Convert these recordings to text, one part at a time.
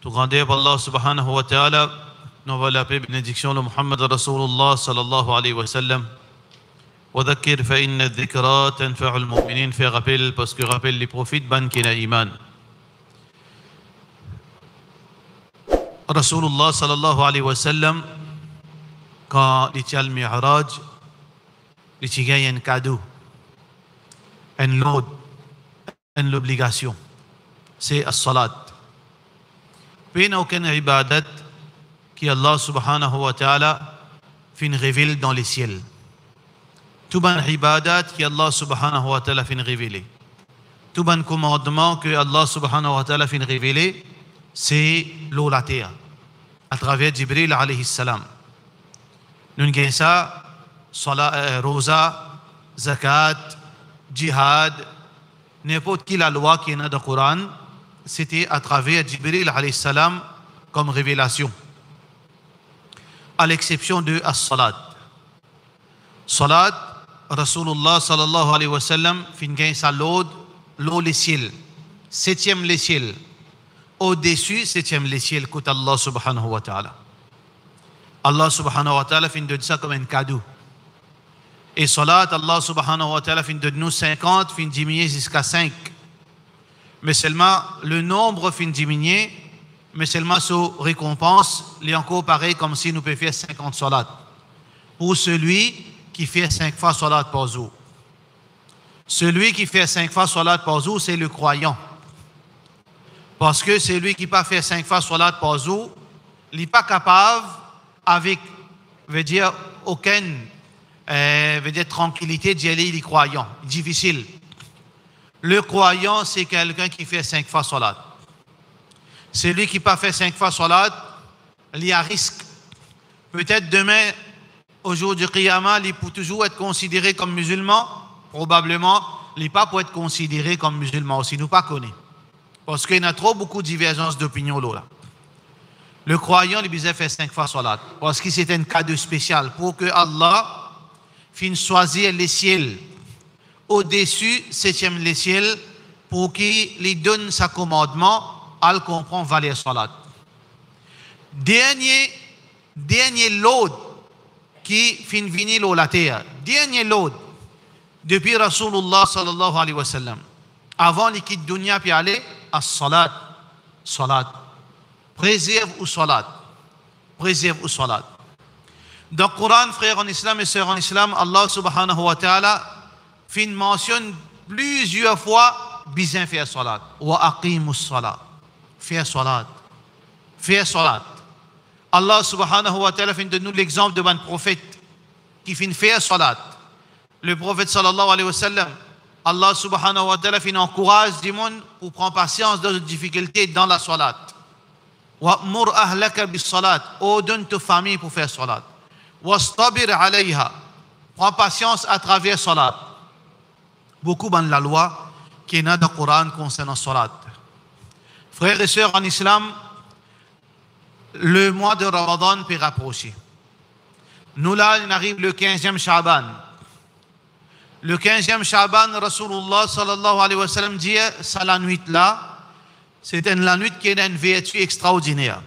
Tout grandeur par Allah subhanahu wa ta'ala, nous va la paix et bénédiction de Muhammad Rasulullah sallallahu alayhi wa sallam. وذكر فإن الذكرى تنفع المؤمنين. Fait rappel parce que rappel les prophètes ban qui n'a iman. Rasulullah sallallahu alayhi wa sallam quand il tient le mi'raj, il tient un cadeau, un lot, une obligation. C'est as-salat. Puis aucune ibadat qui Allah subhanahu wa ta'ala fin révèle dans les ciels. Tout ban ibadat qui Allah subhanahu wa ta'ala fin révéler. Tout ban commandement que Allah subhanahu wa ta'ala fin révéler, c'est l'eau la terre à travers Jibril alayhi salam. Nous avons ça, rosa, zakat, jihad, n'importe qui la loi qui est dans le Coran, c'était à travers Jibril alayhi salam comme révélation. À l'exception de as-salat. Salat, Rasulullah sallallahu alayhi wa sallam fin gagne sa l'eau les ciels. Septième les ciels. Au-dessus, septième les ciels, côté Allah subhanahu wa ta'ala. Allah subhanahu wa ta'ala fin donne ça comme un cadeau. Et salat, Allah subhanahu wa ta'ala fin donne nous 50, fin diminuer jusqu'à 5. Mais seulement le nombre fin diminuer, mais seulement sous récompense, il est encore pareil comme si nous pouvions faire 50 salat. Pour celui qui fait 5 fois salat par jour. Celui qui fait 5 fois salat par jour, c'est le croyant. Parce que celui qui pas fait 5 fois salat par jour, il n'est pas capable, avec, veut dire, aucune tranquillité d'y aller, il est croyant. Difficile. Le croyant, c'est quelqu'un qui fait 5 fois salat. Celui qui n'a pas fait 5 fois salat, il y a risque. Peut-être demain, au jour du Qiyamah, il peut toujours être considéré comme musulman. Probablement, il n'est pas pour être considéré comme musulman aussi. Nous ne pas connaît. Parce qu'il y a trop beaucoup de divergences d'opinion là. Le croyant, il a fait 5 fois salat. Parce que c'est un cadeau spécial pour que Allah finisse choisir les ciels. Au-dessus, septième les ciels, pour qu'il lui donne sa commandement, elle comprend valer salat. Dernier lot qui finit venir la terre. Dernier lot depuis Rasulullah sallallahu alayhi wa sallam. Avant qu'il quitte dunya puis aller à salat. Salat. Préserve ou salat. Préserve ou salat. Dans le Coran, frères en islam et sœurs en islam, Allah subhanahu wa ta'ala fin mentionne plusieurs fois bien faire salat. Wa aqimus salat. Faire salat. Faire salat. Allah subhanahu wa ta'ala fin de nous l'exemple de un prophète qui fin faire salat. Le prophète sallallahu alayhi wa sallam, Allah subhanahu wa ta'ala fin encourage du monde pour prendre patience dans les difficultés dans la salat. Wa'mur ahlaka bis salat. Ordonne ta famille pour faire salat. Wastabir alayha. Prends patience à travers salat. Beaucoup dans la loi qui est dans le Coran concernant salat. Frères et sœurs en islam, le mois de Ramadan peut rapprocher. Nous là, on arrive le 15e Sha'ban. Le 15e Sha'ban, Rasulullah sallallahu alayhi wa sallam dit, c'est la nuit là, c'est la nuit qui a une vertu extraordinaire.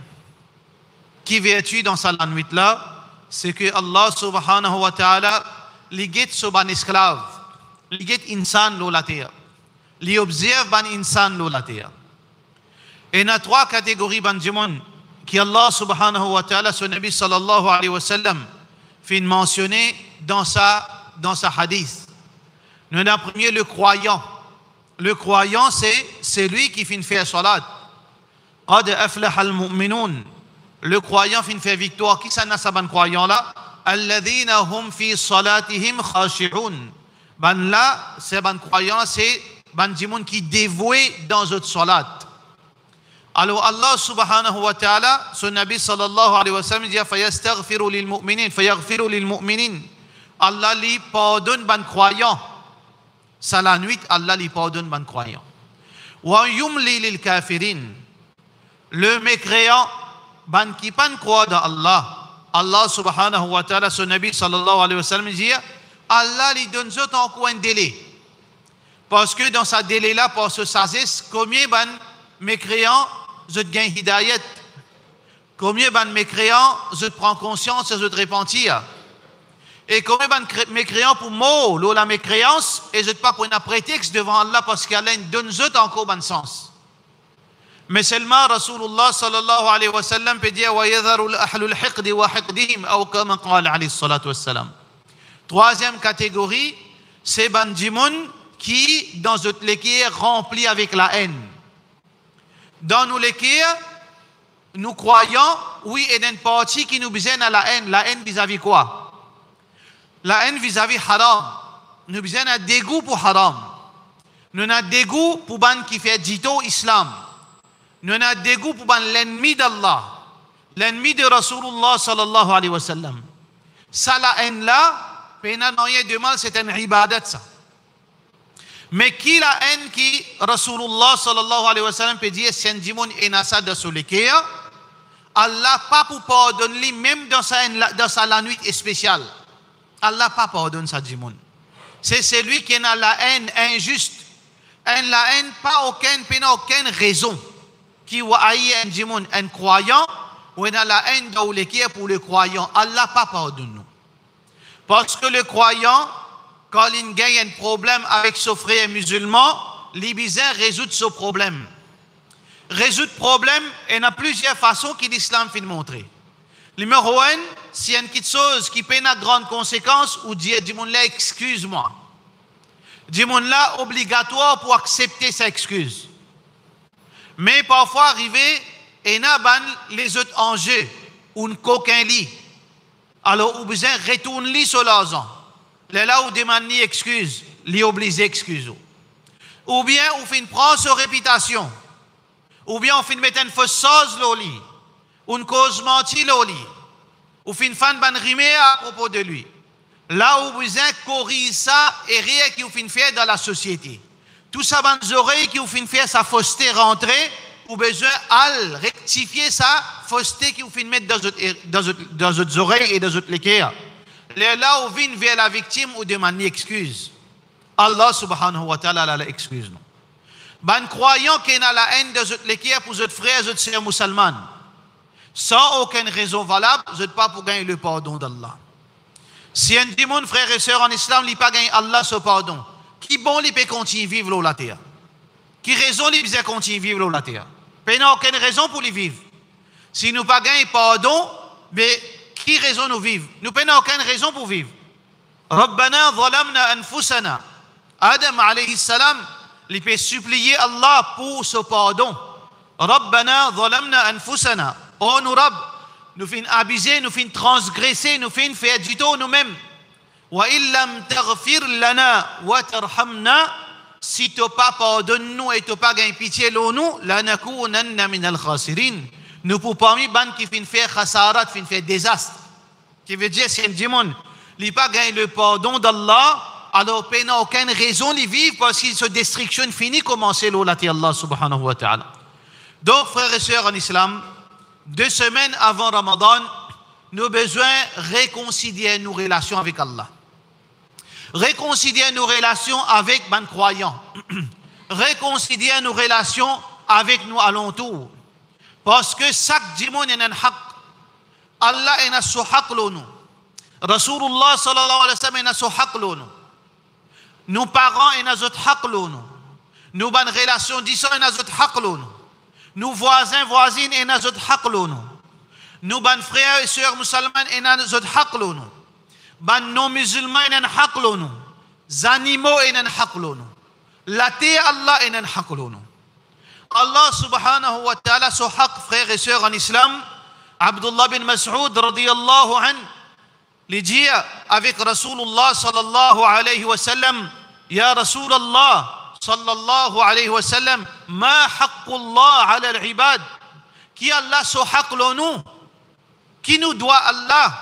Qui vertu dans cette nuit là, c'est que Allah subhanahu wa ta'ala, il guette sur un esclave, il guette insan lo la terre, il observe un insan lo la terre. Et il y a 3 catégories de monde qui Allah subhanahu wa ta'ala, son Nabi sallallahu alayhi wa sallam, fait mentionner dans sa hadith. Nous avons en premier le croyant. Le croyant, c'est celui qui fait faire salat. Qad aflaha al-mu'minun. Le croyant fait faire victoire. Qui s'en a ça, ban croyant là? Alladhina hum fi salatihim khashi'un. Ban là, c'est ban croyant, c'est ban dimoun qui dévoué dans notre salat. Alors Allah subhanahu wa ta'ala, son Nabi sallallahu alayhi wa sallam dit fayastaghfiru lil mu'minin, fayaghfiru lil mu'minin. Allah lui pardonne ban croyant. Ça la nuit, Allah lui pardonne ban croyant. Wa yumli lil kafirin. Le mécréant, ban qui pas croit dans Allah. Allah subhanahu wa ta'ala, son Nabi sallallahu alayhi wa sallam dit Allah lui donne encore un délai. Parce que dans ce délai-là, pour se saisir, combien ban mécréants je te gagne hidayat. Combien de mécréants, je te prends conscience et je te repentir. Et combien de mécréants pour moi, la mécréance, et je ne pas prendre un prétexte devant Allah parce qu'Allah donne encore bon sens. Mais seulement Rasulullah sallallahu alayhi wa sallam peut dire wa yadharu ahlul hiqdi wa hiqdihim ou comme qala alayhi salatu wassalam. Troisième catégorie, c'est Bandjimoun qui, dans notre l'équerre, rempli avec la haine. Dans nos l'équerre, nous croyons, oui, il y a une partie qui nous besoin à la haine vis-à-vis quoi? La haine vis-à-vis haram. Nous besoin un dégoût pour haram. Nous avons un dégoût pour ban qui fait dito islam. Nous avons un dégoût pour ban l'ennemi d'Allah, l'ennemi de Rasulullah sallallahu alayhi wa sallam. Ça, la haine là, pena rien de mal, c'est une ibadat ça. Mais qui la haine qui Rasulullah sallallahu alayhi wa sallam peut dire c'est un dimon et nasa de solekeya, Allah pas pour pardonner même dans sa la nuit spéciale. Allah pas pardonne sa dimon. C'est celui qui a la haine injuste, la haine pas aucune raison qui va haïr un dimon, un croyant ou a la haine de pour le croyant. Allah pas pardonne nous. Parce que le croyant, quand il gagne un problème avec son frère musulman, il besoin résoudre ce problème. Résoudre le problème, il y a plusieurs façons que l'islam fait montrer. Numéro 1, s'il y a une petite chose qui peut avoir de grandes conséquences, ou dire, dis-moi excuse-moi. Dis-moi là, obligatoire pour accepter sa excuse. Mais parfois, arrivé, il y a les autres enjeux, ou une coquin lit. Alors, vous besoin retourner sur l'argent. Là où demande excuse, li oblige excuse. Ou bien, on fait une prendre sa réputation. Ou bien, on fait mettre une fausse chose au lit. Ou une cause mentie au lit. Ou fait une fan ban rimé à propos de lui. Là où vous besoin corriger ça et rien qui vous fait faire dans la société. Tout ça, ban oreilles qui vous fait faire sa fausseté rentrer, ou besoin à rectifier sa fausseté qui vous fait mettre dans votre oreilles et dans votre l'équerre. Là où vient vers la victime ou demande excuse. Allah subhanahu wa ta'ala la excuse. Ben croyant qu'il y a la haine de votre l'équerre pour votre frère, votre sœur musulmane. Sans aucune raison valable, vous n'êtes pas pour gagner le pardon d'Allah. Si un démon, frère et sœur en islam, il n'a pas gagné Allah ce pardon, qui bon, il peut continuer à vivre la terre? Qui raison, il peut continuer à vivre la terre? Il n'y a aucune raison pour les vivre. Si nous pas gagné pardon, mais qui raison nous vivre? Nous n'avons aucune raison pour vivre. Rabbana zalamna anfusana. Adam alayhi salam, il peut supplier Allah pour ce pardon. Rabbana zalamna anfusana. Oh nous Rabb, nous finissons abuser, nous finissons transgresser, nous finissons faire du tout nous-mêmes. Wa illam taghfir lana wa tarhamna. Si tu n'as pas pardonné nous et tu n'as pas gagné pitié de nous, lanakunanna min al-khasirin. Nous pouvons pas mis ban qui finissent faire khasarat, finissent faire désastre. Qui veut dire c'est un démon. Il n'a pas gagné le pardon d'Allah, alors il n'a aucune raison de vivre parce qu'il se destruction finie commencer l'olati Allah subhanahu wa ta'ala. Donc frères et sœurs en islam, 2 semaines avant Ramadan, nous avons besoin de réconcilier nos relations avec Allah. Réconcilier nos relations avec les croyants. Réconcilier nos relations avec nous alentours. Parce que chaque dimanche est un haq. Allah est un haq nous. Rasulullah sallallahu alayhi wa sallam est un haq nous. Nos parents est un haq nous. Nos bonnes relations disons est un haq nous. Nos voisines est un haq nous. Nos bonnes frères et sœurs musulmans est un haq nous. Ban non musulmans est un haq nous. Les animaux est un haq nous. La terre Allah est un haq nous. Allah subhanahu wa ta'ala son haq frères et sœurs en islam, Abdullah bin Mas'ud radiyallahu anhu, il dit avec Rasulullah sallallahu alayhi wa sallam, Ya Rasulallah sallallahu alayhi wa sallam, ma haqqullah ala al-ibad, qui Allah son haq nous, qui nous doit Allah.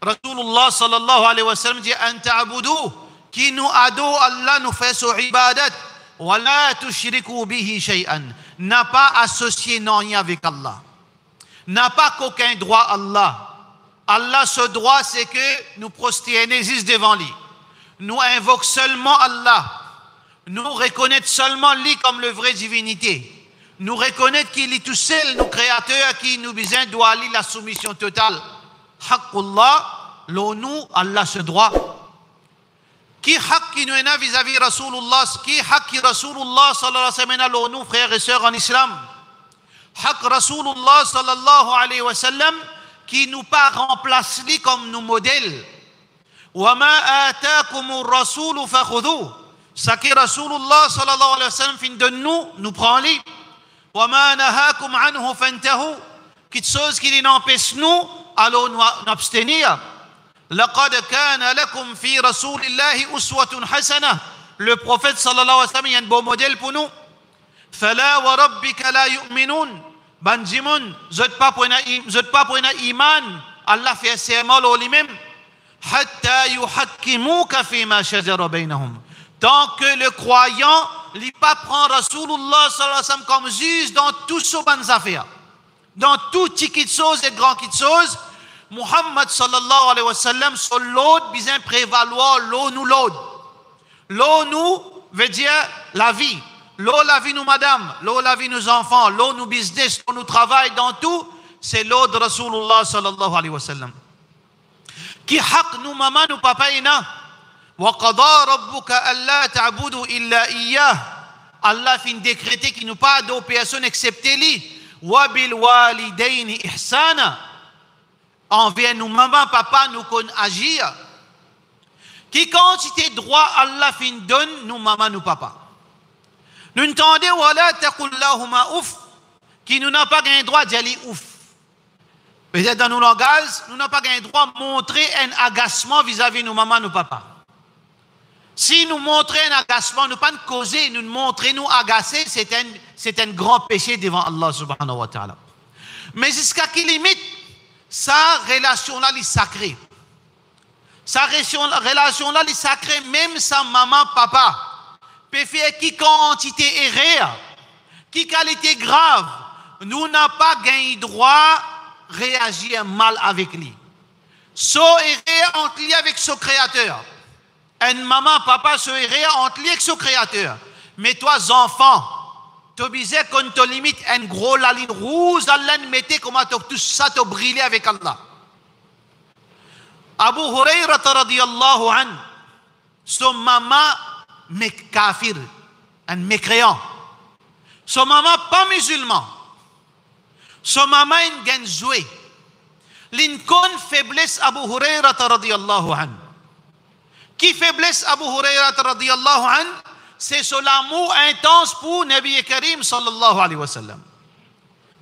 Rasulullah sallallahu alayhi wa sallam dit an ta'budu, qui nous ado Allah nous fait son ibadat. وَلَا تُشْرِكُوا بِهِ شَيْئًا. N'a pas associé non rien avec Allah. N'a pas qu'aucun droit à Allah. Allah, ce droit, c'est que nous prosterner juste devant lui. Nous invoquons seulement Allah. Nous reconnaissons seulement lui comme le vrai divinité. nous reconnaître qu'il est tout seul, nous créateur, qui nous besoin doit aller la soumission totale. Haqqullah, l'onu, Allah ce droit. Qui haq qui nous est vis-à-vis Rasulullah, qui haq qui Rasulullah sallallahu alayhi wa sallam, l'onu, frères et sœurs en islam. Haq Rasulullah sallallahu alayhi wa sallam, qui nous pas remplace comme nous modèle. Wa ma ataakumur rasoul fakhudhu. Ça qui Rasulullah sallallahu alayhi wa sallam fin de nous prend-les. Wa ma nahakum anhu fantahu. Quelque chose qui n'empêche nous, allons nous abstenir. لقد كان لكم في رسول الله أسوة حسنة. Le prophète sallallahu alayhi wa sallam, il y a un beau modèle pour nous. فلا وربك لا يؤمنون. Banjimoun, vous n'êtes pas pour un iman. Allah fait serment au lui-même. حتى يحكموك فيما شجر بينهم. Tant que le croyant ne pas prend Rasulullah sallallahu alayhi wa sallam comme juge dans toutes ces bonnes affaires. Dans toutes petites choses et grandes choses. Muhammad sallallahu alayhi wa sallam, sur l'autre, besoin prévaloir l'eau nous veut dire la vie. L'eau, la vie, nous madame. L'eau, la vie, nos enfants. L'eau, nous business. L'eau, nous travail dans tout. C'est l'eau de Rasulullah sallallahu alayhi wa sallam. Qui haq nous maman, nous papa ina. Wa qada rabbuka alla ta'budu illa iyyah. Allah fin décréter qu'il nous pas d'autres personnes excepté lui. Wa bil walidaini ihsana. Envers nous, maman, papa, nous qu'on agir. Qui quantité droit Allah fin donne, nous, maman, nous, papa. Nous entendons, wala taqul lahuma ouf, qui nous n'a pas un droit d'y ouf. Peut-être dans nos langages, nous n'avons pas un droit de montrer un agacement vis-à-vis nous, maman, nous, papa. Si nous montrons un agacement, nous pas causer, nous montrer nous agacer, c'est un grand péché devant Allah subhanahu wa ta'ala. Mais jusqu'à quelle limite? Sa relation-là, est sacrée. Sa relation-là, est sacrée, même sa maman, papa. Peut faire qui quantité erreur, qui qualité grave, nous n'a pas gagné droit réagir mal avec lui. So erreur entre lui avec son créateur. Un maman, papa, so erreur entre lui avec son créateur. Mais toi, enfant, tu disais qu'on te limite un gros la ligne rouge, Allah mettait comment tout ça te briller avec Allah. Abu Hurairah radiyallahu anhu, son maman kafir, un mécréant. Son maman pas musulman. Son maman une gagne joué. L'incon faiblesse Abu Hurairah radiyallahu anhu. Qui faiblesse Abu Hurairah radiyallahu anhu? C'est son amour intense pour Nabi Karim sallallahu alayhi wa sallam.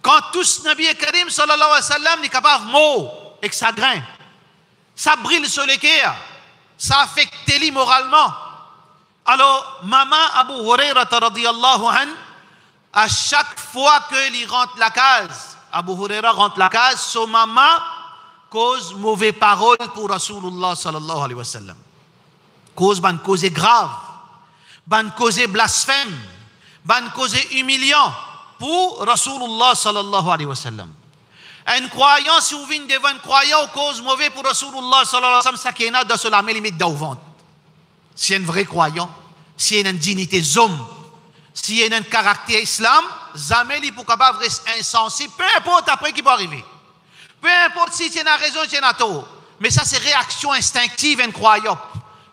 Quand tous Nabi Karim sallallahu alayhi wa sallam n'est capable de mot et que ça grain, ça brille sur les cœurs, ça affecte lui moralement. Alors, maman Abu Hurairah radiyallahu anhu, à chaque fois qu'il rentre la case, Abu Hurairah rentre la case, son maman cause mauvaise parole pour Rasulullah sallallahu alayhi wa sallam. Cause grave. Ban cause blasphème, ban cause humiliant pour Rasulullah sallallahu alayhi wa sallam. Un croyant, si vous venez devant un croyant, cause mauvais pour Rasulullah sallallahu alayhi wa sallam, ça qui est de se la mettre limite dans le ventre. Si un vrai croyant, si il a une dignité homme, si il a un caractère islam, jamais il peut capable rester insensé, peu importe après qui peut arriver. Peu importe si tu as raison, tu as tort. Mais ça, c'est réaction instinctive un croyant.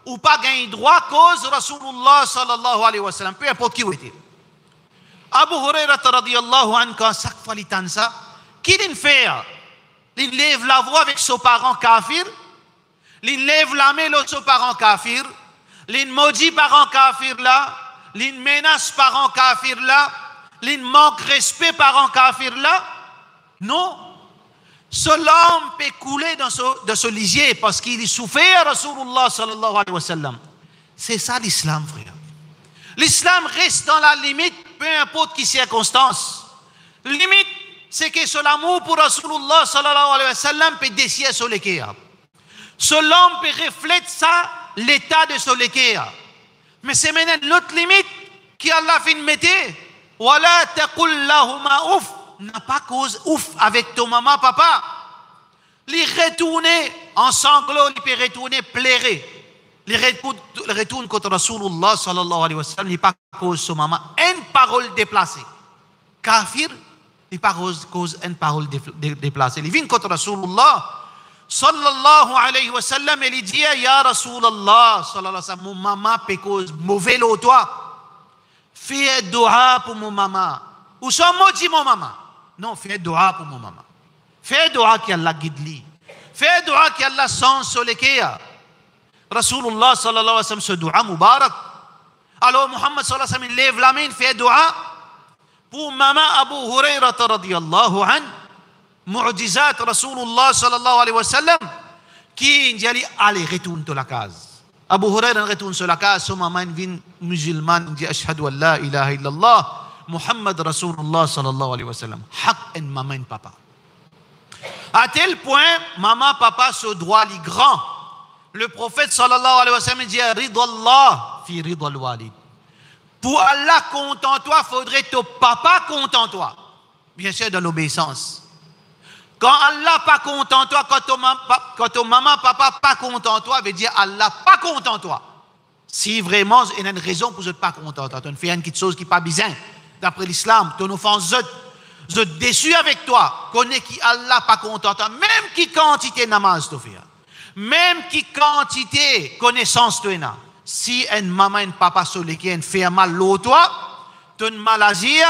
Ou pas gagner droit cause Rasulullah sallallahu alayhi wa sallam, peu importe qui vous était. Abu Hurairah radiyallahu anhu, quand chaque fois il tente ça, qui l'en fait? Il lève la voix avec son parent kafir, il lève la main avec son parent kafir, il maudit parent kafir là, il menace parent kafir là, il manque respect parent kafir là. Non. L'homme peut couler dans ce lisier parce qu'il souffert à Rasulullah sallallahu alayhi wa sallam. C'est ça l'islam, frère. L'islam reste dans la limite, peu importe qui circonstance. Limite, c'est que son amour pour Rasulullah sallallahu alayhi wa sallam peut décider sur le cœur. L'homme peut refléter ça, l'état de son cœur. Mais c'est maintenant l'autre limite qui Allah fin mettre. Wala taqul lahuma ouf. N'a pas cause ouf avec ton maman, papa. Les retourner en sanglots, il peut retourner pleurer. Les retourne contre Rasulullah sallallahu alayhi wa sallam, il pas cause son maman. Une parole déplacée. kafir, il pas cause une parole déplacée. Il vient contre Rasulullah sallallahu alayhi wa sallam et il dit ya Rasulullah sallallahu alayhi wa sallam, mon maman peut cause mauvais l'eau toi. Fais dua pour mon maman. Ou son mot dit mon maman. Non, fais dua pour mon maman. Fais dua qui Allah guide lui. Fais dua qui Allah sens sur les kia. Rasulullah sallallahu alayhi wa sallam ce dua mubarak. Alors Muhammad sallallahu alayhi wa sallam lève la main, fait dua pour maman Abu Hurairah radiyallahu anhu. Mu'jizat Rasulullah sallallahu alayhi wa sallam qui dit allez retourne dans la case. Abu Hurairah retourne sur la case, son maman vient musulmane dit ashhadu an la ilaha illallah Muhammad Rasulullah sallallahu alayhi wa sallam. Haq en maman papa. À tel point maman papa ce droit li grand. Le prophète sallallahu alayhi wa sallam dit ridallah fi ridal walid. Pour Allah content toi, faudrait ton papa content toi. Bien sûr dans l'obéissance. Quand Allah pas content toi, quand ton maman, papa pas content toi, veut dire Allah pas content toi. Si vraiment il y a une raison pour ne pas content toi, tu fais une petite chose qui n'est pas bizarre, d'après l'islam, ton offense, je déçu avec toi, connais qui Allah pas content toi, même qui quantité namaz tu fais, même qui quantité connaissance tu as. Si une maman et un papa sur lesquels fait mal l'eau toi, ton maladie,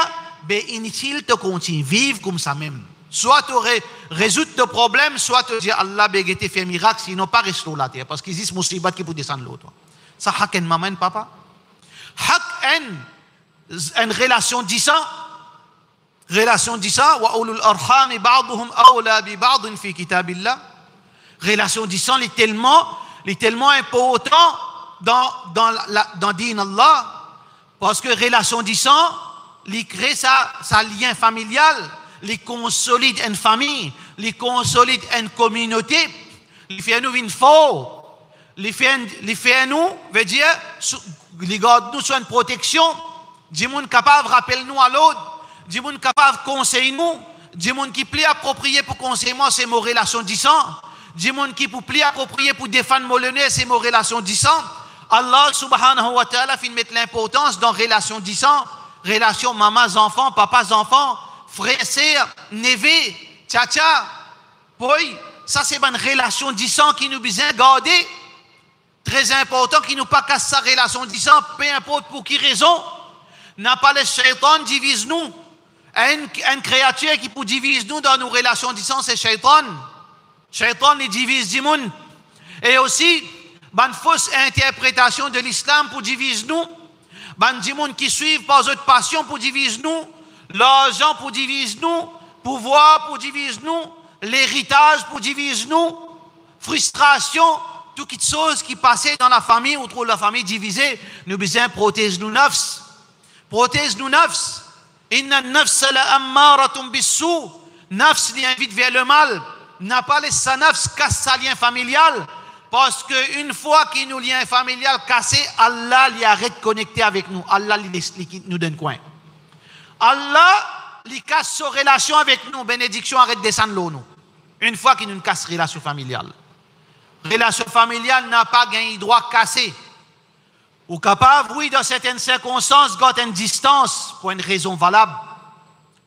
ben inutile de continuer vivre comme ça même. Soit tu aurais résolu ton problème, soit tu dis Allah bégete fait miracle, sinon pas rester la terre. Parce qu'il existe musibat qui peut descendre l'eau. Ça, hak en maman, papa. Hak en relation disant, wa ulul arham ba'duhum awla bi ba'd fi kitabillah. Relation disant, est tellement important dans din Allah. Parce que relation disant, il crée sa lien familial. Les consolide une famille, les consolide une communauté, les fait nous une faux, les fait nous, veut dire, les garde nous sur une protection, du monde capable rappelle nous à l'autre, du monde capable conseille nous, du monde qui plie approprié pour conseiller moi, c'est mon relation disant, du monde qui pour plie approprié pour défendre mon honneur, c'est mon relation disant. Allah subhanahu wa ta'ala fait mettre l'importance dans relation disant, relation maman enfant, papa enfant. Frère, sœur, neveu, tcha, oui, ça c'est une relation disant qui nous besoin garder. Très important, qui nous pas casse sa relation disant, peu importe pour qui raison. N'a pas le shaitan divise nous. Une créature qui peut diviser nous dans nos relations disant, c'est shaitan. Shaitan, il divise du monde. Et aussi, une fausse interprétation de l'islam pour diviser nous. Du monde qui suivent par d'autres passions pour diviser nous. L'argent pour diviser nous, pouvoir pour diviser nous, l'héritage pour diviser nous, frustration, toutes les choses qui passaient dans la famille, ou trop la famille divisée, nous besoin protéger nous nafs. Protège nous nafs. Inna nafs la ammaratum bissou. Nafs li invite vers le mal. N'a pas laissé sa nafs casse sa lien familial. Parce qu'une fois qu'il nous lien familial cassé, Allah l'y arrête de connecter avec nous. Allah nous donne coin. Allah, il casse sa relation avec nous, bénédiction arrête de descendre l'eau. Une fois qu'il nous casse relation familiale. Relation familiale n'a pas gagné droit cassé. Ou capable, oui, dans certaines circonstances, garder une distance pour une raison valable.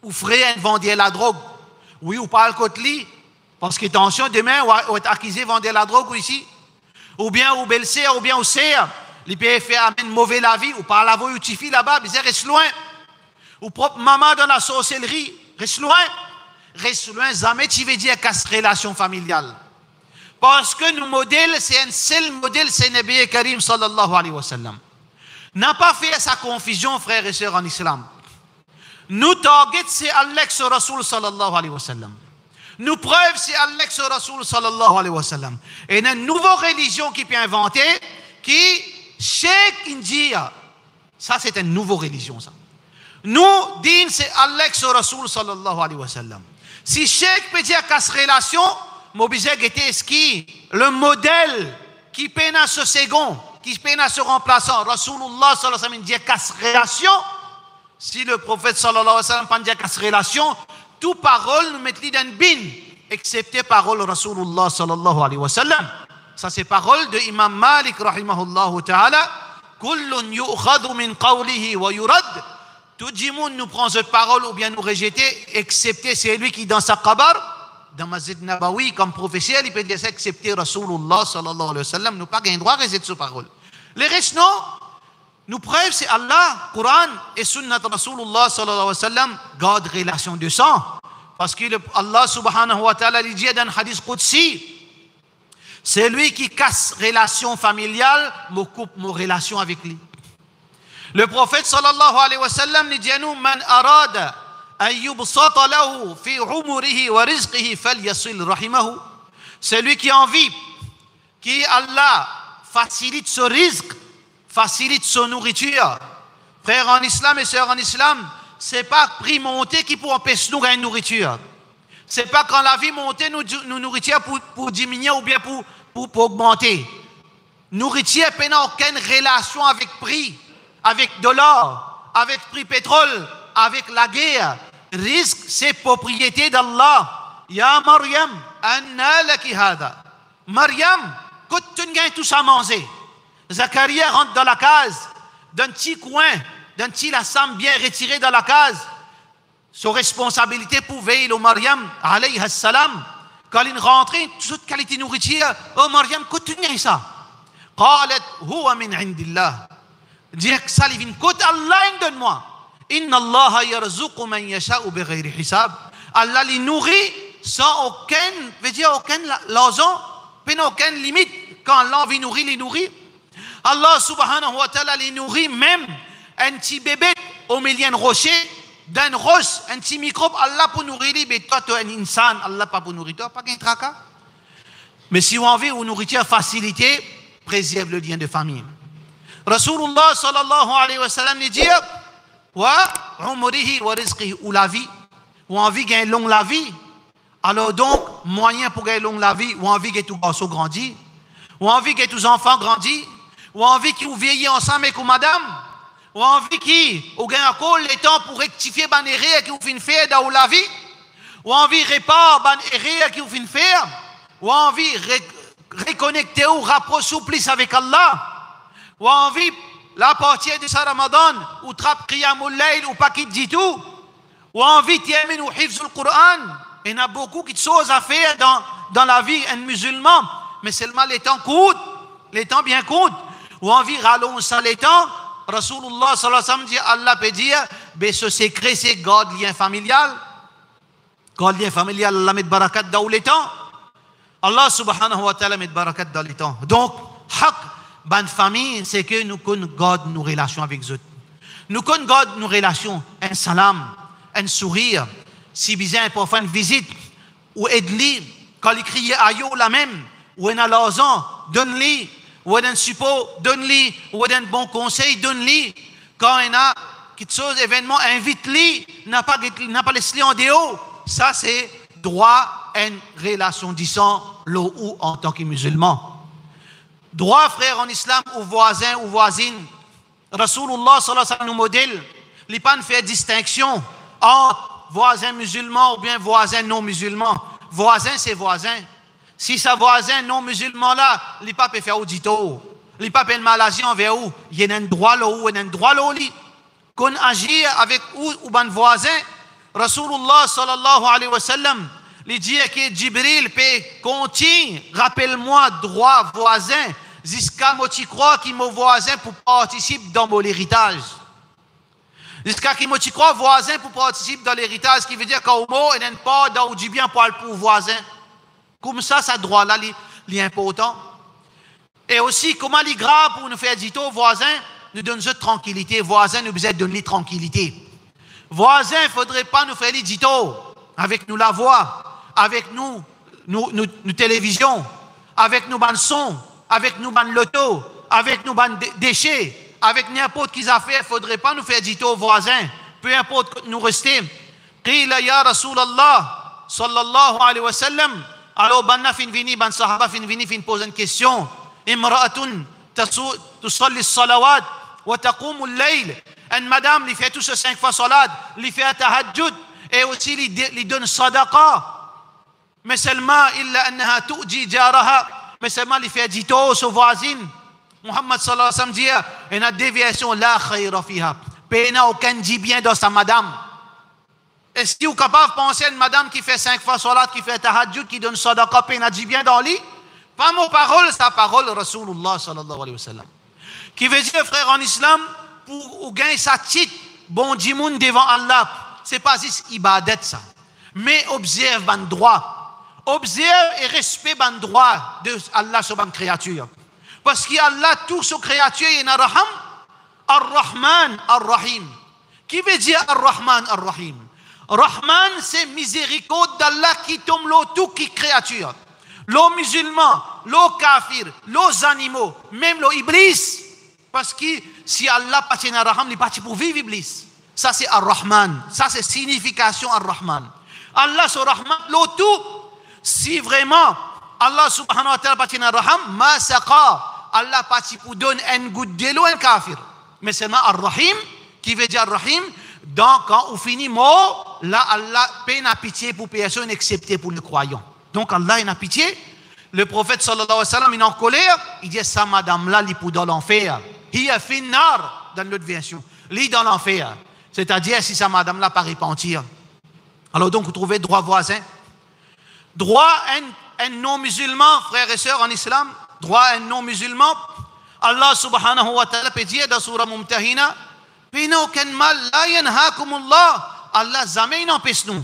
Ou frère, vendre la drogue. Oui, ou pas le côté, parce que attention, demain, ou être accusé de vendre la drogue ici. Ou bien, ou belle-sœur, ou bien, ou sœur. Les pays fait amener mauvais la vie, ou par la voie, ou tifi là-bas, ils restent loin. Ou propre maman dans la sorcellerie, reste loin, jamais tu veux dire casse relation familiale. Parce que nos modèles, c'est un seul modèle, c'est Nabi Karim sallallahu alayhi wa sallam. N'a pas fait sa confusion, frères et sœurs en islam. Nous target, c'est Allah sur Rasul sallallahu alayhi wa sallam. Nous preuve, c'est Allah sur Rasul sallallahu alayhi wa sallam. Et il y a une nouvelle religion qui peut inventer, qui, Sheikh India, ça c'est une nouvelle religion, ça. Nous, din, c'est Allah sur Rasul sallallahu alayhi wa sallam. Si Cheikh peut dire qu'à cette relation, Mobizé était ski, le modèle qui peine à ce second, qui peine à ce remplaçant, Rasulullah sallallahu alayhi wa sallam dit qu'à cette relation, si le prophète sallallahu alayhi wa sallam peut dire qu'à cette relation, toute parole nous met dans une bin, excepté parole Rasulullah sallallahu alayhi wa sallam. Ça c'est parole de Imam Malik rahimahullah ta'ala, kullun yu'khadhu min qawlihi wa yurad. tout le monde nous prend cette parole ou bien nous rejeter, excepté celui qui dans sa qabar, dans Masjid Nabawi, comme professeur, il peut dire ça, excepté Rasulullah sallallahu alayhi wa sallam, nous pas gain droit à rejeter cette parole. Les restes non, nous preuve c'est Allah, Coran et Sunnat Rasulullah sallallahu alayhi wa sallam, garde relation de sang. Parce que Allah subhanahu wa ta'ala dit dans le hadith Qudsi, c'est lui qui casse relation familiale, me coupe mon relation avec lui. Le prophète sallallahu alayhi wa sallam dit à nous, man arada an yubsata lahu fi umurihi wa rizqihi falyasil rahimahu. Celui qui a envie, qui Allah facilite ce risque, facilite son nourriture. Frères en islam et sœurs en islam, c'est pas prix monté qui peut empêcher nous une nourriture. C'est pas quand la vie monte, nous nourriture pour diminuer ou bien pour augmenter. Nourriture n'a aucune relation avec prix, avec dollar, avec prix pétrole, avec la guerre. Risque, c'est propriété d'Allah. Ya Maryam, anna laki hada. Maryam, quand tu gagnes tout ça à manger. Zacharia rentre dans la case, d'un petit coin, d'un petit lassam bien retiré dans la case. Sa responsabilité pour veiller au Maryam, alayhi salam, quand il rentre, toute qualité de nourriture, oh Maryam, quand tu gagnes ça? قالت هو من عند الله. Dire que ça, il vient côté Allah, donne-moi. Inna Allah yarzuqu man yasha'u bighayri hisab. Allah les nourrit sans aucune, veut dire aucune raison, pas aucune limite. Quand Allah veut nourrir, les nourrit. Allah subhanahu wa ta'ala les nourrit même un petit bébé au milieu d'un rocher, d'un roche, un petit microbe, Allah pour nourrir lui, mais toi, tu es un insan, Allah pas pour nourrir toi, pas qu'un tracas. Mais si on a envie de nourriture facilité, préserve le lien de famille. Rasulullah sallallahu alayhi wa sallam dit wa umrihi wa rizqihi, ou la vie, ou envie de gagner long la vie. Alors donc, moyen pour gagner long la vie, ou envie que tout garçon grandit, ou envie que tous enfants grandissent, ou envie qu'ils vieillissent ensemble avec madame, ou envie qu'ils gagnent encore le temps pour rectifier les erreurs qu'ils ont fait dans la vie, ou envie de réparer les erreurs qu'ils ont fait, ou envie de reconnecter ou rapprocher plus avec Allah, ou envie la partie de ce Ramadan, ou trappe Qiyamul Layl, ou pas quitte du tout, ou envie de terminer ou hifz le Coran. Il y a beaucoup de choses à faire dans la vie d'un musulman, mais seulement les temps coûtent, les temps bien coûtent. Ou envie de rallonger les temps, Rasulullah sallallahu alayhi wa sallam dit, Allah peut dire, mais ce secret c'est garde lien familial. Garde lien familial, Allah met barakat dans les temps. Allah subhanahu wa ta'ala met barakat dans les temps. Donc, haq, ban famille, c'est que nous gardons nos relations avec eux. Nous gardons nos relations, un salam, un sourire, si besoin pour faire une visite, ou aide-lui, quand il crie ayo la même, ou un l'argent, donne-lui, ou un support, donne-lui, ou un bon conseil, donne-lui. Quand il y a quelque chose, événement, invite-lui, n'a pas laissé en déo. Ça, c'est droit à une relation disant l'eau ou en tant que musulman. Droit, frère en islam, aux voisins ou voisines. Rasulullah sallallahu alayhi wa sallam nous modèle. Il n'a pas fait distinction entre voisins musulmans ou bien voisins non musulmans. Voisin, c'est voisin. Si sa voisin non musulman là, il n'a pas pu faire audito. Il n'a pas pu Malaisie envers où. Il y a un droit là où, il y a un droit là où. Qu'on agit avec ou ben voisin. Rasulullah sallallahu alayhi wa sallam, il dit que Jibril peut continuer, rappelle-moi droit voisin, jusqu'à moi tu crois qu'il mon voisin pour participer dans mon héritage. Jusqu'à qu'il moi tu crois voisin pour participer dans l'héritage, ce qui veut dire qu'au mot, il n'est pas dans du bien pour le voisin. Comme ça, ce droit-là, il est important. Et aussi, comment il est grave pour nous faire dire aux voisins, nous donne cette tranquillité. Voisin, nous besoin de donner tranquillité. Voisin, il ne faudrait pas nous faire les dito avec nous la voix, avec nous télévision, avec nous ban son, avec nous ban loto, avec nous ban déchets, avec n'importe qui a fait, il ne faudrait pas nous faire dito aux voisins, peu importe nous rester. Qila ya Rasulallah, sallallahu alayhi wa sallam, alors banna fin vini, ban sahaba fin vini, fin pose une question. Imra'atun tusalli salawat wa taqumu al-layl. Une madame, il fait tout ce 5 fois salat, il fait tahajjud, et aussi il donne sadaqa. Mais seulement, illa annaha tu'ji jaraha, mais seulement il fait dito aux voisines. Muhammad sallallahu alayhi wa sallam dit, il y a une déviation, la khayra fiha. Pays n'a aucun dit bien dans sa madame. Est-ce que vous êtes capable de penser à une madame qui fait 5 fois salat, qui fait tahajjud, qui donne sadaqa, pays n'a dit bien dans le lit? Pas mon parole, sa parole, Rasulullah sallallahu alayhi wa sallam. Qui veut dire, frère, en islam, pour gagner sa titre, bon dimoun devant Allah, c'est pas juste ibadat ça. Mais observe ban droit. Observe et respecte ban droit de Allah sur ban créature. Parce qu'Allah, tout sur créature, il y a raham, ar-Rahman, ar-Rahim. Qui veut dire ar-Rahman, ar-Rahim? Rahman, c'est miséricorde d'Allah qui tombe l'eau tout qui créature. L'eau musulman, l'eau kafir, l'eau animaux, même l'eau iblis. Parce que si Allah passe à raham, il est parti pour vivre iblis. Ça c'est ar-Rahman. Ça c'est signification ar-Rahman. Allah sur Rahman, l'eau tout. Si vraiment Allah subhanahu wa ta'ala passe à raham, ma saqa. Allah passe pour donner une goutte de l'eau à un kafir. Mais c'est ar-Rahim, qui veut dire ar-Rahim. Donc quand on finit mot, là Allah peine à pitié pour personne excepté pour le croyant. Donc Allah il a pitié. Le prophète sallallahu alayhi wa sallam il est en colère. Il dit ça madame là il est dans l'enfer. Il a fait nar dans l'autre version. Il est dans l'enfer. C'est-à-dire si sa madame là pas repentir. Alors donc vous trouvez droit voisin. Droit un non-musulman, frères et sœurs en islam. Droit un non-musulman. Allah subhanahu wa ta'ala peut dire dans surah Mumtahina. Puis n'a aucun mal. La yanhakumullah. Allah jamais n'empêche nous.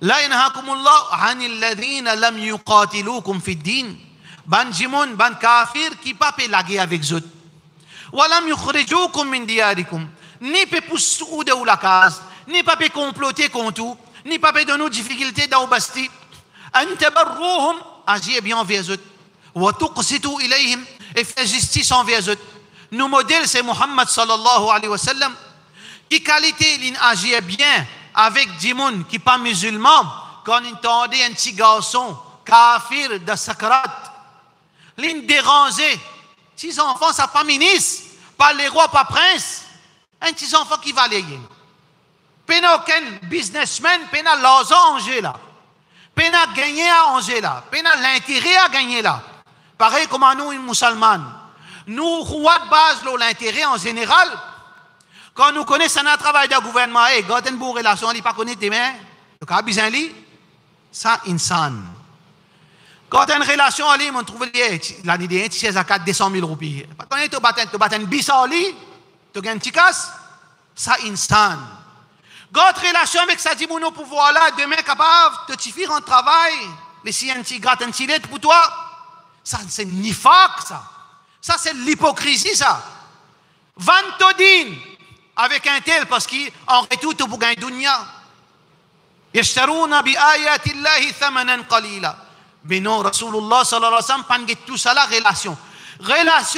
لا ينهاكم الله عن الذين لم يقاتلوكم في الدين ban jimoun ban kafir qui pas peut laguer avec eux ولم يخرجوكم من دياركم ni peut pousser ou de la case ni pas peut comploter contre vous ni pas peut donner nos difficultés dans basti ان تبروهم agir bien envers eux وتقسطوا إليهم et faire justice envers eux. Nos modèles c'est Muhammad sallallahu alayhi wa sallam qui qualité il agit bien avec des gens qui ne sont pas musulmans, quand ils entendent un petit garçon, kafir de sakrat, ils dérangé. Ces enfants, ça pas ministre, pas les rois, pas prince. Un petit enfant qui va les gagner. Pas aucun businessman, pas l'argent en là. Pas gagner à Angers là. Pas l'intérêt à gagner là. Pareil comme nous, les musulmans. Nous, rois de base, l'intérêt en général. Quand nous connaissons un travail de gouvernement, et quand une bonne relation, il ne pas connaître des mains, donc à besoin ça insan. Quand une relation, on trouve l'année dernière, tu sais à 200 000 roupies. Quand tu bats un bis en lit, tu gagnes un petit casse, ça insan. Quand une relation avec ça dit mon pouvoir là, demain capable de te faire un travail, les si un petit gratte un petit lait pour toi, ça c'est nifaq ça. Ça c'est l'hypocrisie ça. Vantodine. Avec un tel parce qu'en retour tu pour gagner dunya yashtaruna bi ayati llahi thamanan qalila mais non Rasulullah sallallahu alayhi wa sallam pas tout ça la relation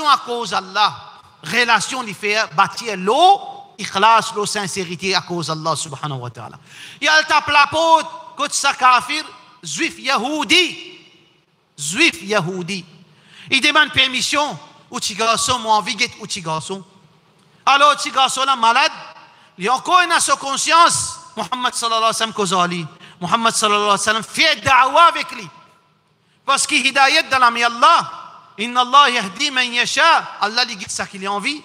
à cause d'Allah relation lui fait bâtir l'eau ikhlas l'eau sincérité à cause d'Allah subhanahu wa ta'ala il y a le tape la pote côté sa kafir juif yahudi il demande permission ou petit garçon moi envie get ou petit garçon. Alors, si garçon là malade, il y a encore une sa conscience. Muhammad sallallahu alayhi wa sallam kozali. Muhammad sallallahu alayhi wa sallam fait da'wa avec lui. Parce qu'il hidayat dans la main Allah. Inna Allah yahdi man yasha. Allah lui dit ça qu'il a envie.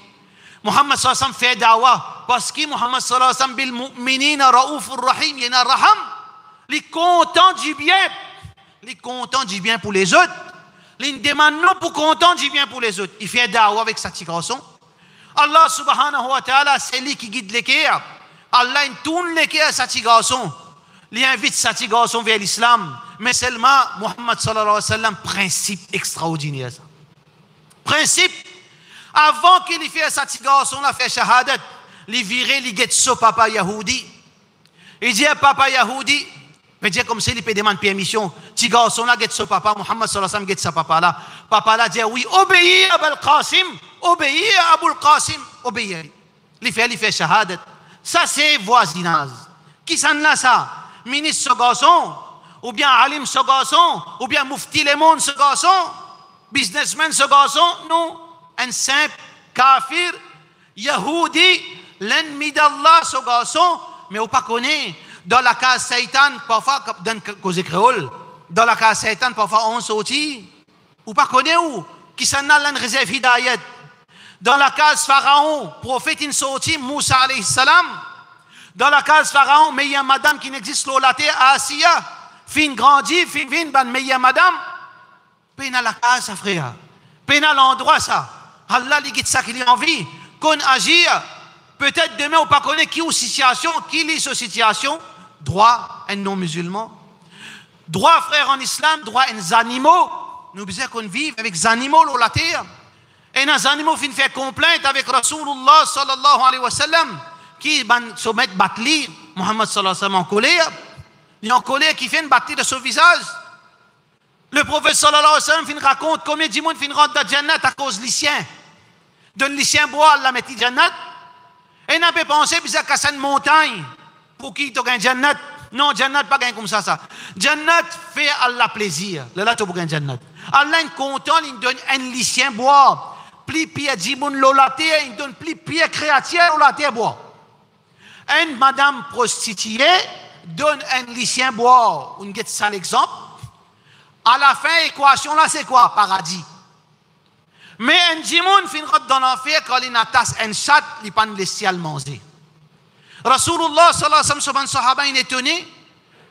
Muhammad sallallahu alayhi wa sallam fait da'wa. Parce que Muhammad sallallahu alayhi wa sallam bil mu'minina ra'ufur rahim. Il y a raham. Il est content du bien. Il est content du bien pour les autres. Il demande non pour content du bien pour les autres. Il fait da'wa avec sa petite garçon. Allah subhanahu wa ta'ala, c'est lui qui guide l'équerre. Allah tourne l'équerre à sa petite garçon. Il invite sa petite garçon vers l'islam. Mais seulement, Muhammad sallallahu alayhi wa sallam, principe extraordinaire. Ça. Principe, avant qu'il fasse sa petite garçon, il a fait shahadat. Il virait, il guette son papa Yahudi. Il dit à papa Yahudi, il dit comme ça, il peut demander permission. Petit garçon là, guette son papa, Muhammad sallallahu alayhi wa sallam, guette sa papa là. Papa là dit oui, obéis à Abul Qasim. Obéir à Abul Qasim, obéir. Il fait shahadat. Ça c'est voisinage. Qui s'en a ça? Ministre ce garçon, ou bien alim ce garçon, ou bien mufti le monde ce garçon, businessman ce garçon, non. Un simple kafir, Yahudi, l'ennemi d'Allah ce garçon, mais on pas connaît. Dans la case Satan, parfois, dans cause créole, dans la case Satan, parfois on sortit. Ou pas connaît où? Qui s'en a l'en réserve hidayat. Dans la case Pharaon, prophète in sorti, Moussa alayhi salam. Dans la case Pharaon, meilleure madame qui n'existe sur la terre, Asiya, fin grandi, fin ban meilleure madame. Pena la case, frère. Pena l'endroit, ça. Allah lui dit ça qu'il a envie. Qu'on agit, peut-être demain, on pas connaît qui ou situation, qui lit cette situation. Droit, un non-musulman. Droit, frère, en islam, droit, un animaux. Nous disons qu'on vit avec des animaux sur la terre. Et les animaux finissent faire complainte avec Rasulullah sallallahu alayhi wa sallam, qui se met battre Muhammad sallallahu alayhi wa sallam en colère. Il est en colère qui fait une bâtir de son visage. Le prophète sallallahu alayhi wa sallam finit raconte combien de monde finit rentre dans Jannat à cause de l'Isien. De l'Isien bois, Allah met Jannat. Et n'a pas pensé que c'est une montagne pour qui tu gagnes Jannat. Non, Jannat pas gagné comme ça. Jannat fait Allah plaisir. Là, tu gagnes Jannat. Allah est content, il donne un lycien bois. Plus pire Jimoun l'olate, il donne plus pire créature l'olate bois. Une madame prostituée donne un lycien bois. On get ça l'exemple. À la fin, l'équation là, c'est quoi? Paradis. Mais un Jimoun finira dans l'enfer quand il attache un chat, il pas le ciel manger. Rasulullah sallallahu alayhi wa sallam, sahaba, il est étonné.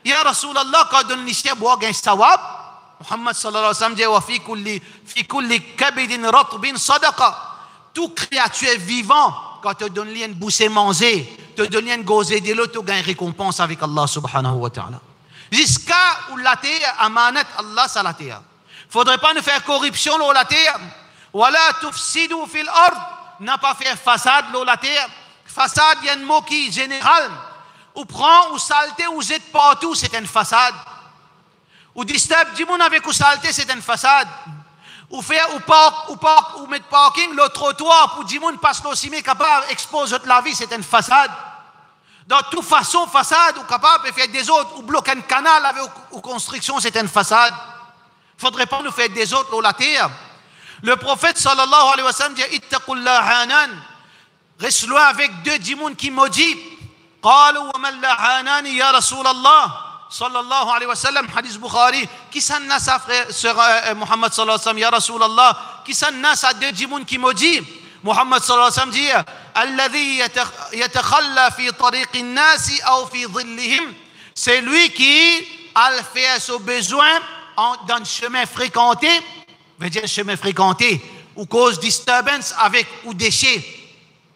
Ya Rasulullah, quand on donne lycien bois, il y a un sawab. Muhammad sallallahu alayhi wa sallam dit wa fi kulli kabidin ratbin sadaqa. Tout créature vivant, quand tu donnes une boussée manger, tu donnes une gosée de l'eau, tu gagnes récompense avec Allah subhanahu wa ta'ala. Jusqu'à où la terre, amanat Allah sa la terre. Faudrait pas nous faire corruption dans la terre. Wala tufsidu fil ard. N'a pas fait façade dans la terre. Façade, il y a un mot qui est général. Ou prend, ou saleté, ou jette partout, c'est une façade. Ou disturbe du monde avec ou saleté, c'est une façade. Ou faire ou mettre parking, le trottoir pour du monde passe l'ocimé capable expose la vie, c'est une façade. De toute façon, façade, ou capable de faire des autres, ou bloquer un canal avec ou construction, c'est une façade. Il ne faudrait pas nous faire des autres sur la terre. Le prophète sallallahu alayhi wa sallam dit ittaqullah hanan. Reste loin avec deux djimoun qui maudit. Qalu wa man la hanan ya Rasulallah. Sallallahu alayhi wa sallam, hadith Bukhari, qui s'en a sa frère, sur Muhammad sallallahu alayhi wa sallam, ya Rasulallah, qui s'en a sa deux djimoun qui maudit. Muhammad sallallahu alayhi wa sallam dit alladhi yatakhalla fi tariqi nasi ou fi dhillihim. C'est lui qui a fait son besoin dans le chemin fréquenté, veut dire chemin fréquenté, ou cause disturbance avec ou déchets,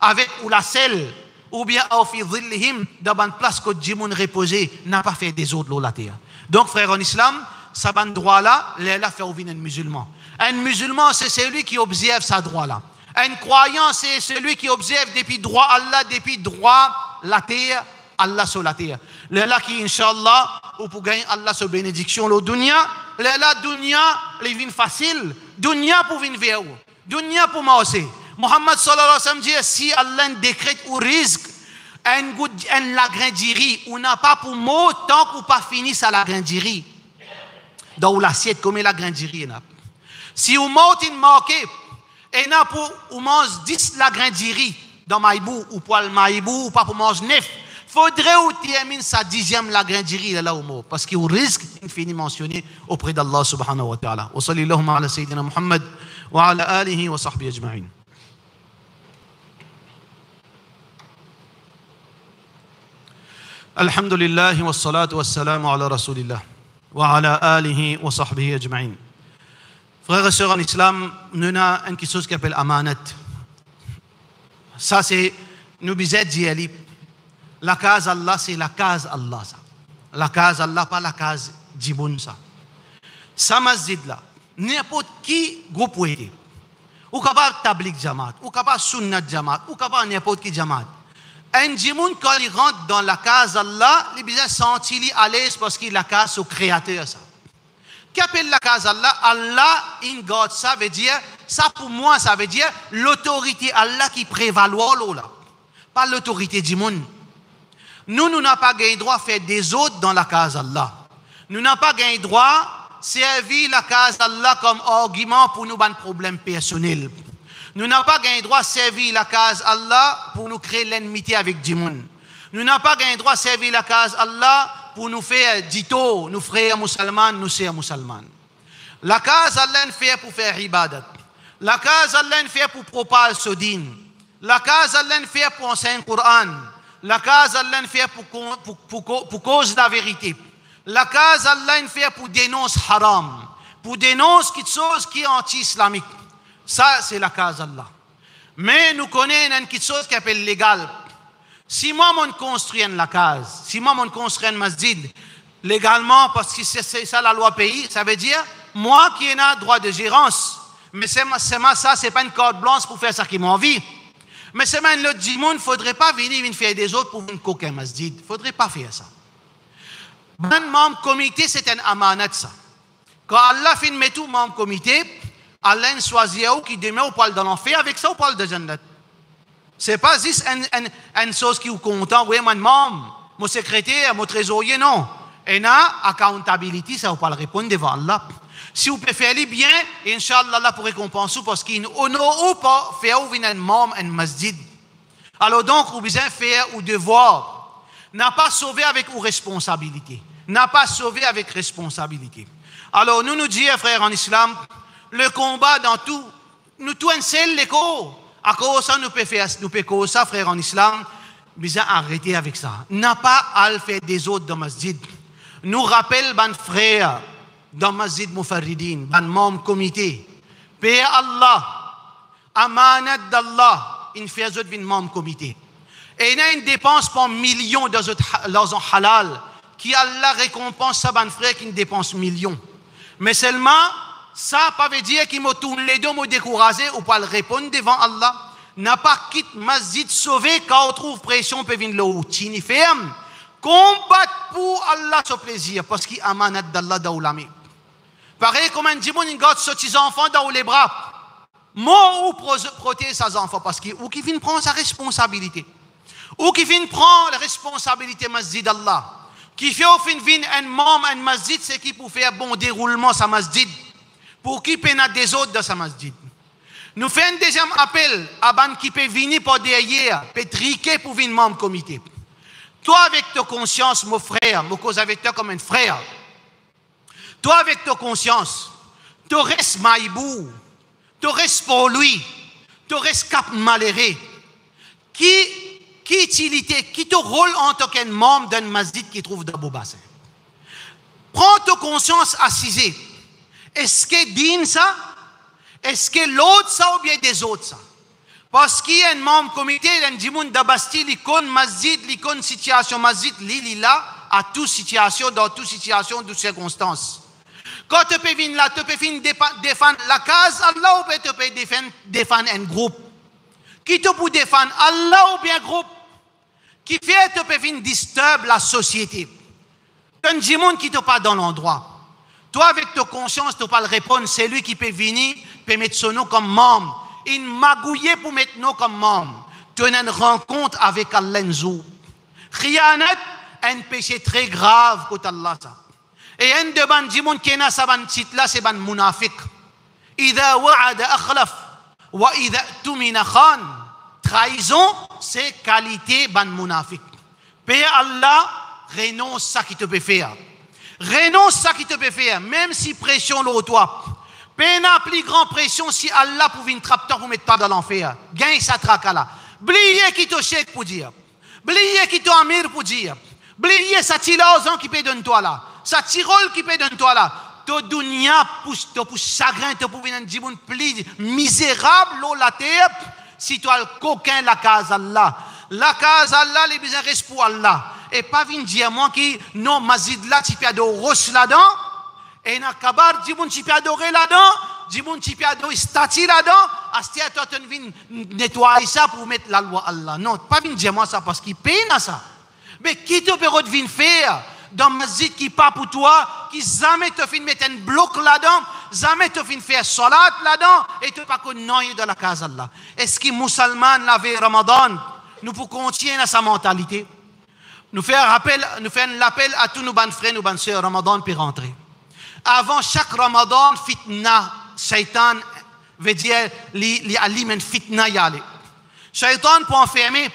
avec ou la selle. Ou bien au fi dhillihim, dans une place que Jimoun reposé n'a pas fait des autres la terre. Donc frère en islam, ça ban droit là, là fait ouvrir un musulman. Un musulman c'est celui qui observe sa droit là. Un croyant c'est celui qui observe depuis droit Allah, depuis droit la terre, Allah sur la terre. Là qui inchallah ou pour gagner Allah sur bénédiction le dunya, là dunya les vins facile, dunya pour vin vers où, dunya pour manger. Muhammad sallallahu alayhi wa sallam dit si Allah décrète ou risque un lagrandirie, on n'a pas pour mot tant qu'on pas fini sa lagrandirie. Dans l'assiette comme la grandirie. Si on monte une marquée, et n'a pour on mange 10 lagrandirie dans maïbou ou poil maïbou ou pas pour manger 9. Faudrait ou termine sa 10e lagrandirie là au mot parce qu'il risque infini mentionné auprès d'Allah subhanahu wa ta'ala. Wa sallallahu ala sayyidina Muhammad wa ala alihi wa sahbihi ajma'in. الحمد لله والصلاة والسلام على رسول الله وعلى آله وصحبه أجمعين. Frères et sœurs en islam, nous avons une chose qui s'appelle amanat. Ça c'est, nous disons d'y la case Allah, c'est la case Allah. Ça. La case Allah, pas la case Djiboun. Ça masjid là, n'importe qui groupe ou est. Ou capable tablik jamaat, ou capable sunnat jamaat, ou capable n'importe qui jamaat. Un djimoun, quand il rentre dans la case Allah, il bien sentir à l'aise parce qu'il la case au créateur. Qu'appelle la case Allah? Allah in God, ça veut dire, ça pour moi, ça veut dire l'autorité Allah qui prévaloir là. Pas l'autorité djimoun. Nous n'avons pas gagné droit à faire des autres dans la case Allah. Nous n'avons pas gagné droit à servir la case Allah comme argument pour nous ban problème personnel. Nous n'avons pas gagné droit à servir la case Allah pour nous créer l'ennemité avec du monde. Nous n'avons pas gagné droit à servir la case Allah pour nous faire dito, nous frères musulmans, nous sœurs musulmanes. La case Allah fait pour faire ibadat. La case Allah fait pour propager ce din. La case Allah fait pour enseigner le Coran. La case Allah fait pour cause de la vérité. La case Allah fait pour dénoncer haram. Pour dénoncer quelque chose qui est anti-islamique. Ça, c'est la case Allah. Mais nous connaissons quelque chose qui s'appelle légal. Si moi, je construis la case, si moi, je construis un masjid, légalement, parce que c'est ça la loi pays, ça veut dire, moi qui ai un droit de gérance, mais ça, c'est pas une carte blanche pour faire ça qui m'a envie. Mais c'est même l'autre du monde, il ne faudrait pas venir faire des autres pour venir coquer un masjid. Il ne faudrait pas faire ça. Un membre comité, c'est un amanat, ça. Quand Allah fait mettre tout membre comité, Allah choisit où qui demeure au poil de l'enfer, avec ça, au poil de Jannat. C'est pas juste une chose qui est content, oui, mon membre, mon secrétaire, mon trésorier, non. Et là, accountability, ça, vous pouvez répondre devant Allah. Si vous pouvez faire les bien, Inch'Allah, Allah pour récompenser parce qu'il n'honore pas faire ou un membre, un masjid. Alors donc, vous besoin faire ou devoir. N'a pas sauvé avec ou responsabilité. N'a pas sauvé avec responsabilité. Alors, nous disons, frères en islam, le combat dans tout, nous tous un seul l'écho. À cause ça, nous pouvons faire ça, frères en islam, besoin arrêter avec ça. N'a pas à le faire des autres dans le masjid. Nous rappelle, ban frères, dans le masjid Mufarridin, ban membre comité. Paix Allah, amanat d'Allah, il fait autres vin membre comité. Et il y a une dépense pour millions dans un halal, qui Allah récompense ça, ban frère, qui dépense millions. Mais seulement, ça ne veut dire qu'il m'a tourné les deux, m'a découragé, ou pas le répondre devant Allah. N'a pas quitté masjid sauvé quand on trouve pression, peut venir le tini ferme. Combattre pour Allah son plaisir, parce qu'il amanat d'Allah d'Aoulami. Pareil comme un dimon, il garde ses enfants dans les bras. Moi, ou protéger ses enfants, parce qu'il ou qui vient prendre sa responsabilité. Ou qui vient prendre la responsabilité masjid d'Allah. Qui fait au fin vin un membre, un masjid, c'est qui pour faire bon déroulement sa masjid. Pour qui peine des autres dans sa masjid. Nous faisons un deuxième appel à ban qui peut venir pour derrière, peut triquer pour venir membre comité. Toi avec ta conscience, mon frère, je cause avec toi comme un frère. Toi avec ta conscience, tu restes maïbou, tu restes pour lui, tu restes cap malheureux. Qui utilité, qui te rôle en tant qu'un membre d'un masjid qui trouve dans le bassin. Prends ta conscience assise. Est-ce que digne ça? Est-ce que l'autre ça ou bien des autres ça? Parce qu'il y a un membre comité, il y a un dimoun d'abasti, l'icône masjid, l'icône situation masjid, là, à toute situation, dans toute situation, toutes circonstances. Quand tu peux venir là, tu peux venir défendre la case, Allah ou tu peux défendre un groupe. Qui te peut défendre Allah ou bien groupe? Qui fait tu peux venir disturber la société. Tu as un dimoun qui te pas dans l'endroit. Toi, avec ta conscience, tu ne peux pas le répondre. C'est lui qui peut venir, peut mettre son nom comme membre. Il magouillé pour mettre nom comme membre. Tu as une rencontre avec Allah. Khiyanat, un péché très grave contre Allah. Et un de ban dimoun qui est sa ban titre là, c'est ban munafiq. Ida wa'ada akhlaf, wa ida tumina khan. Trahison, c'est qualité ban munafiq. Paix Allah, renonce ça qui te peut faire. Renonce ça qui te peut faire, même si pression le toi. Peine plus grande pression si Allah pouvait une trappe pour mettre pas dans l'enfer. Gagne sa traque là. Bliez qui te chèque pour dire. Bliez qui te amir pour dire. Bliez sa tilazan qui peut donner toi là. Sa tirole qui peut donner toi là. To dunya pousse chagrin te pour venir dire plus misérable la terre si toi le coquin la case Allah. La case Allah les besoins restent pour Allah. Et pas venir dire moi qui non mazid là tu peux adorer roche là-dedans et na kabar tu peux adorer là-dedans tu peux adorer statue là-dedans astia toi tu viens nettoyer ça pour mettre la loi Allah. Non, pas venir dire moi ça parce qu'il peine à ça. Mais qui te peut venir faire dans masjid qui pas pour toi, qui jamais te fait mettre un bloc là-dedans, jamais te fait faire salat là-dedans et te pas connaître dans la case Allah. Est-ce que musulman l'avait Ramadan nous pour continuer à sa mentalité? Nous faisons l'appel à tous nos bonnes frères, nos bonnes sœurs, Ramadan pour rentrer. Avant chaque Ramadan, fitna, shaitan veut dire les aliments fitna y aller. Shaitan pour enfermer,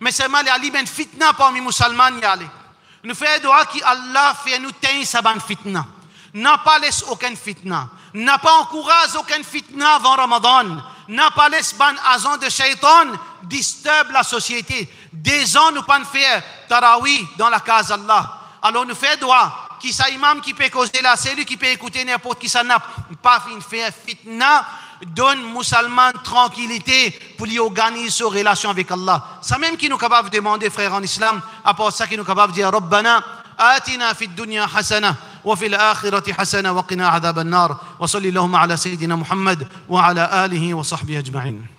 mais seulement les aliments fitna parmi les musulmans y aller. Nous faisons doa qui Allah fait nous tenir sa bonne fitna. n'a pas laissé aucun fitna, n'a pas encouragé aucun fitna avant Ramadan, n'a pas laissé ban agent de shaitan disturbe la société. Des gens nous pas faire tarawih dans la case d'Allah. Alors nous faisons droit, qui ça imam qui peut causer là, c'est lui qui peut écouter n'importe qui, ça n'a pas fait fitna, donne musulman tranquillité pour lui organiser sa relation avec Allah. Ça même qui nous capable de demander, frère en islam, à part ça qui nous capable de dire, Rabbana, آتنا في الدنيا حسنة وفي الآخرة حسنة وقنا عذاب النار وصلي اللهم على سيدنا محمد وعلى آله وصحبه أجمعين.